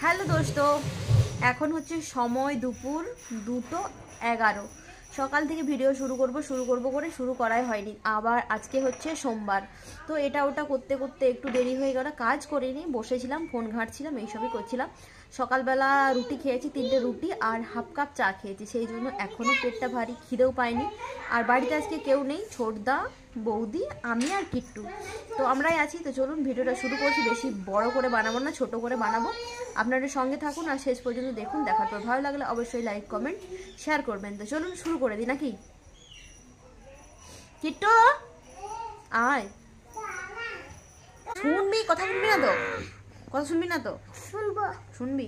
Hello দোস্ত, এখন হচ্ছে সময় দুপুর 2:11। সকাল থেকে ভিডিও শুরু করব করে শুরু করাই হয়নি। আবার আজকে হচ্ছে সোমবার, তো এটা ওটা করতে করতে একটু দেরি হয়ে গেল। কাজ করিনি, বসেছিলাম, ফোন ঘাঁটছিলাম, এইসবই করছিলাম। সকালবেলা রুটি খেয়েছি, 3টে রুটি আর হাফ কাপ চা খেয়েছি, সেই জন্য এখনও পেটটা ভারী, খিদেও পাইনি। আর বাড়িতে আজকে কেউ নেই, ছোটদা, বৌদি, আমি আর কিট্টু, তো আমরাই আছি। তো চলুন ভিডিওটা শুরু করছি। বেশি বড় করে বানাবো না, ছোট করে বানাবো। আপনাদের সঙ্গে থাকুন আর শেষ পর্যন্ত দেখুন। দেখার পর ভালো লাগলে অবশ্যই লাইক কমেন্ট শেয়ার করবেন। তো চলুন শুরু করে দিই নাকি? কিট্টু আয়, শুনবি কথা, শুনবি না তো? কথা শুনবি না তো? শুনবো। শুনবি?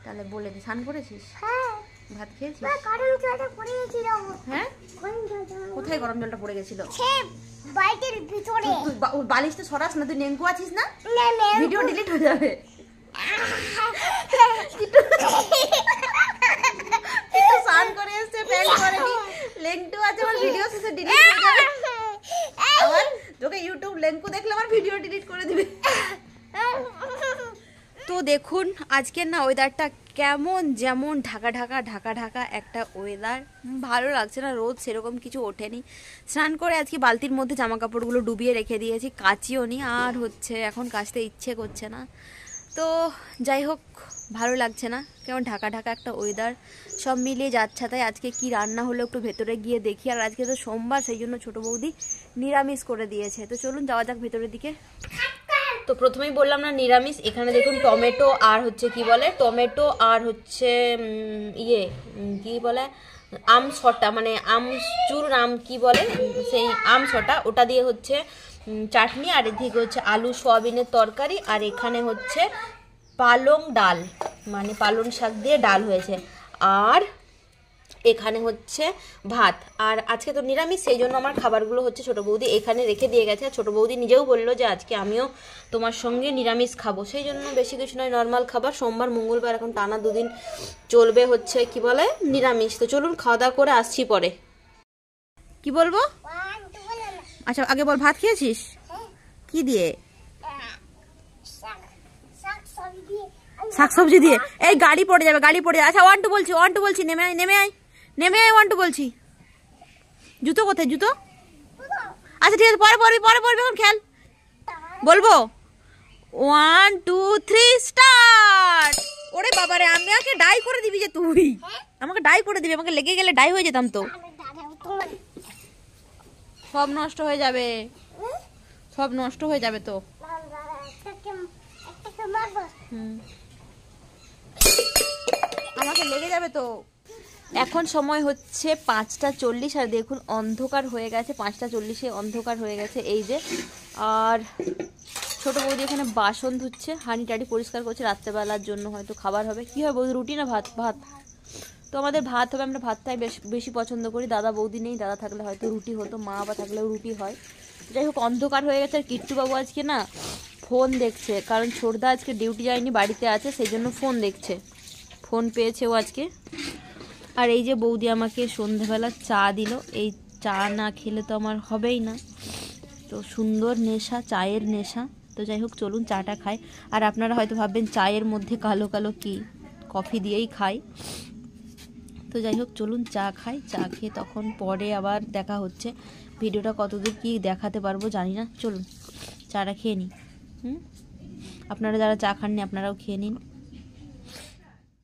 তাহলে বলে দি, স্নান করেছিস? হ্যাঁ। ভাত খেয়েছিস? গরম জলটা পড়ে গেছিল। হ্যাঁ, গরম জলটা কোথায় গরম জলটা পড়ে গেছিল? বাইটের ভিতরে। তুই বালিশটা সরাস না, তুই নেংকু আছিস না? না না, ভিডিও ডিলিট হয়ে যাবে। স্নান করে এসছে, প্যান্ট পরেনি, লেংটু আছে, আমার ভিডিও শেষে ডিলিট হয়ে যাবে। আবার তোকে ইউটিউব লেংকু দেখলে আমার ভিডিও ডিলিট করে দিবে। তো দেখুন আজকের না ওয়েদারটা কেমন, যেমন ঢাকা ঢাকা ঢাকা ঢাকা একটা ওয়েদার, ভালো লাগছে না। রোদ সেরকম কিছু ওঠেনি। স্নান করে আজকে বালতির মধ্যে জামা কাপড়গুলো ডুবিয়ে রেখে দিয়েছি, কাচিও নি, আর হচ্ছে এখন কাচতে ইচ্ছে করছে না। তো যাই হোক, ভালো লাগছে না, কেমন ঢাকা ঢাকা একটা ওয়েদার, সব মিলিয়ে যাচ্ছে। তাই আজকে কি রান্না হলো একটু ভেতরে গিয়ে দেখি। আর আজকে তো সোমবার, সেই জন্য ছোটো বৌদি নিরামিষ করে দিয়েছে। তো চলুন যাওয়া যাক ভেতরের দিকে। তো প্রথমেই বললাম না নিরামিষ। এখানে দেখুন টমেটো আর হচ্ছে কি বলে, টমেটো আর হচ্ছে কি বলে আম ছটা, মানে আমচুর আম কি বলে, সেই আম ছটা, ওটা দিয়ে হচ্ছে চাটনি। আর এদিকে হচ্ছে আলু সোয়াবিনের তরকারি। আর এখানে হচ্ছে পালং ডাল, মানে পালং শাক দিয়ে ডাল হয়েছে। আর এখানে হচ্ছে ভাত। আর আজকে তো নিরামিষ, সেই জন্য আমার খাবারগুলো হচ্ছে ছোটো বৌদি এখানে রেখে দিয়ে গেছে। ছোটো বৌদি নিজেও বললো যে আজকে আমিও তোমার সঙ্গে নিরামিষ খাবো, সেই জন্য বেশি কিছু নয়, নর্মাল খাবার। সোমবার মঙ্গলবার এখন টানা 2 দিন চলবে হচ্ছে কি বলে নিরামিষ। তো চলুন খাওয়া দাওয়া করে আসছি পরে। কি বলবো? আচ্ছা আগে বল, ভাত খেয়েছিস? কি দিয়ে? শাকসবজি দিয়ে। এই গাড়ি পড়ে যাবে, গাড়ি পড়ে যাবে। আচ্ছা 1 2 বলছি, 1 2 বলছি, নেমে আয় নেমে আয় নেমে আয়, 1 2 বলছি। জুতো কোথায়, জুতো? আচ্ছা ঠিক আছে, পরে পড়বি, পরে পড়বি, এখন খেল। বলবো 1 2 3 স্টার্ট। ওরে বাবারে, আমাকে ডাই করে দিবি যে তুই? আমাকে ডাই করে দিবি? আমাকে লেগে গেলে ডাই হয়ে যেতাম তো। সব নষ্ট হয়ে যাবে, সব নষ্ট হয়ে যাবে তো। আমাকে লেগে যাবে তো। এখন সময় হচ্ছে 5:40। আর দেখুন অন্ধকার হয়ে গেছে, 5:40-এ অন্ধকার হয়ে গেছে এই যে। আর ছোটো বৌদি এখানে বাসন ধুচ্ছে, হাঁড়ি টাড়ি পরিষ্কার করছে, রাত্রেবেলার জন্য হয়তো খাবার হবে। কী হয় বৌদি, রুটি না ভাত? ভাত। তো আমাদের ভাত হবে, আমরা ভাতটাই বেশি পছন্দ করি। দাদা বৌদি নেই, দাদা থাকলে হয়তো রুটি হতো, মা বা থাকলেও রুটি হয়। যাই হোক, অন্ধকার হয়ে গেছে। আর কিট্টুবাবু আজকে না ফোন দেখছে, কারণ ছোটদা আজকে ডিউটি যায়নি, বাড়িতে আছে, সেই জন্য ফোন দেখছে। ফোন পেয়েছে ও আজকে। আর এই যে বৌদি আমাকে সন্ধেবেলা চা দিল, এই চা না খেলে তো আমার হবেই না। তো সুন্দর নেশা, চায়ের নেশা। তো যাই হোক চলুন চাটা খাই। আর আপনারা হয়তো ভাববেন চায়ের মধ্যে কালো কালো কি, কফি দিয়েই খাই। তো যাই হোক চলুন চা খাই, চা খেয়ে তখন পরে আবার দেখা হচ্ছে। ভিডিওটা কতদূর কি দেখাতে পারবো জানি না। চলুন চাটা খেয়ে নিই। আপনারা যারা চা খাননি আপনারাও খেয়ে নিন।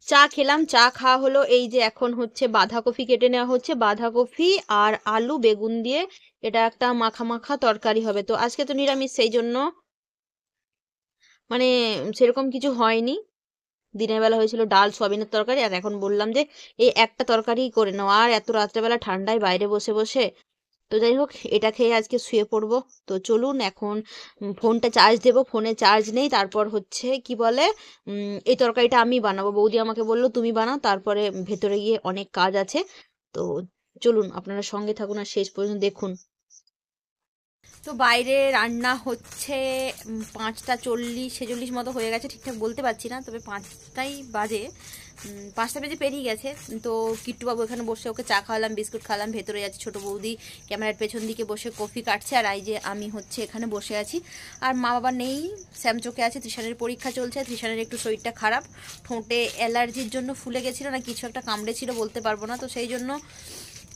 চা খেলাম, চা খাওয়া হলো। এই যে এখন হচ্ছে বাঁধাকপি কেটে নেওয়া হচ্ছে, বাঁধাকপি আর আলু বেগুন দিয়ে এটা একটা মাখা মাখা তরকারি হবে। তো আজকে তো নিরামিষ, সেই জন্য মানে সেরকম কিছু হয়নি। দিনের বেলা হয়েছিল ডাল সয়াবিনের তরকারি, আর এখন বললাম যে এই একটা তরকারি করে নাও। আর এত রাত্রেবেলা ঠান্ডায় বাইরে বসে বসে, তো যাই হোক এটা খেয়ে আজকে শুয়ে পড়বো। তো চলুন এখন ফোনটা চার্জ দেবো, ফোনে চার্জ নেই। তারপর হচ্ছে কি বলে এই তরকারিটা আমি বানাবো। বৌদি আমাকে বললো তুমি বানাও, তারপরে ভেতরে গিয়ে অনেক কাজ আছে। তো চলুন আপনারা সঙ্গে থাকুন আর শেষ পর্যন্ত দেখুন। তো বাইরে রান্না হচ্ছে 5:40-46 মতো হয়ে গেছে, ঠিকঠাক বলতে পারছি না, তবে 5টাই বাজে, 5টা বেজে পেরিয়ে গেছে। তো কিট্টুবাবু এখানে বসে, ওকে চা খাওয়ালাম, বিস্কুট খাওয়ালাম, ভেতরে যাচ্ছে ছোটো বৌদি ক্যামেরার পেছন দিকে বসে কফি কাটছে, আর এই যে আমি হচ্ছে এখানে বসে আছি। আর মা বাবা নেই, শ্যামচোকে আছে, তৃষানের পরীক্ষা চলছে। তৃষানের একটু শরীরটা খারাপ, ঠোঁটে অ্যালার্জির জন্য ফুলে গেছিলো না কিছু একটা কামড়েছিল, বলতে পারবো না। তো সেই জন্য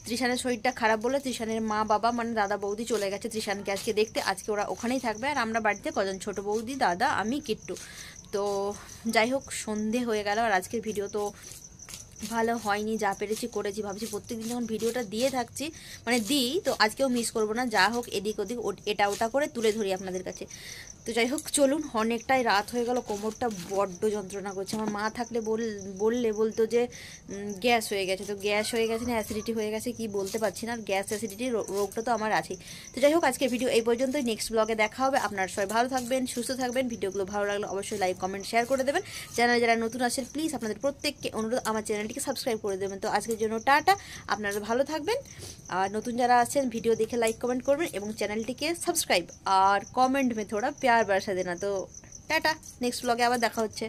তৃষানের শরীরটা খারাপ বলে তৃষানের মা বাবা মানে দাদা বৌদি চলে গেছে তৃষানকে আজকে দেখতে। আজকে ওরা ওখানেই থাকবে, আর আমরা বাড়িতে কজন, ছোট বৌদি, দাদা, আমি, কিট্টু। তো যাই হোক, সন্ধে হয়ে গেল। আর আজকের ভিডিও তো ভালো হয়নি, যা পেরেছি করেছি। ভাবছি প্রত্যেকদিন যখন ভিডিওটা দিয়ে থাকছি, মানে দিই, তো আজকেও মিস করবো না, যা হোক এদিক ওদিক এটা ওটা করে তুলে ধরি আপনাদের কাছে। তো যাই হোক চলুন, অনেকটাই রাত হয়ে গেল, কোমরটা বড্ড যন্ত্রণা করছে। আমার মা থাকলে বলতো যে গ্যাস হয়ে গেছে, তো গ্যাস হয়ে গেছে না অ্যাসিডিটি হয়ে গেছে কি বলতে পারছি না, আর গ্যাস অ্যাসিডিটি রোগটা তো আমার আছেই। তো যাই হোক, আজকের ভিডিও এই পর্যন্তই, নেক্সট ব্লগে দেখা হবে। আপনারা সবাই ভালো থাকবেন, সুস্থ থাকবেন। ভিডিওগুলো ভালো লাগলে অবশ্যই লাইক কমেন্ট শেয়ার করে দেবেন। চ্যানেলে যারা নতুন আসেন প্লিজ আপনাদের প্রত্যেককে অনুরোধ আমার চ্যানেলটিকে সাবস্ক্রাইব করে দেবেন। তো আজকের জন্য টাটা, আপনারা ভালো থাকবেন। আর নতুন যারা আছেন ভিডিও দেখে লাইক কমেন্ট করবেন এবং চ্যানেলটিকে সাবস্ক্রাইব আর কমেंट में थोड़ा प्यार बरसा देना। तो टाटा, नेक्स्ट ब्लॉगे আবার দেখা হচ্ছে।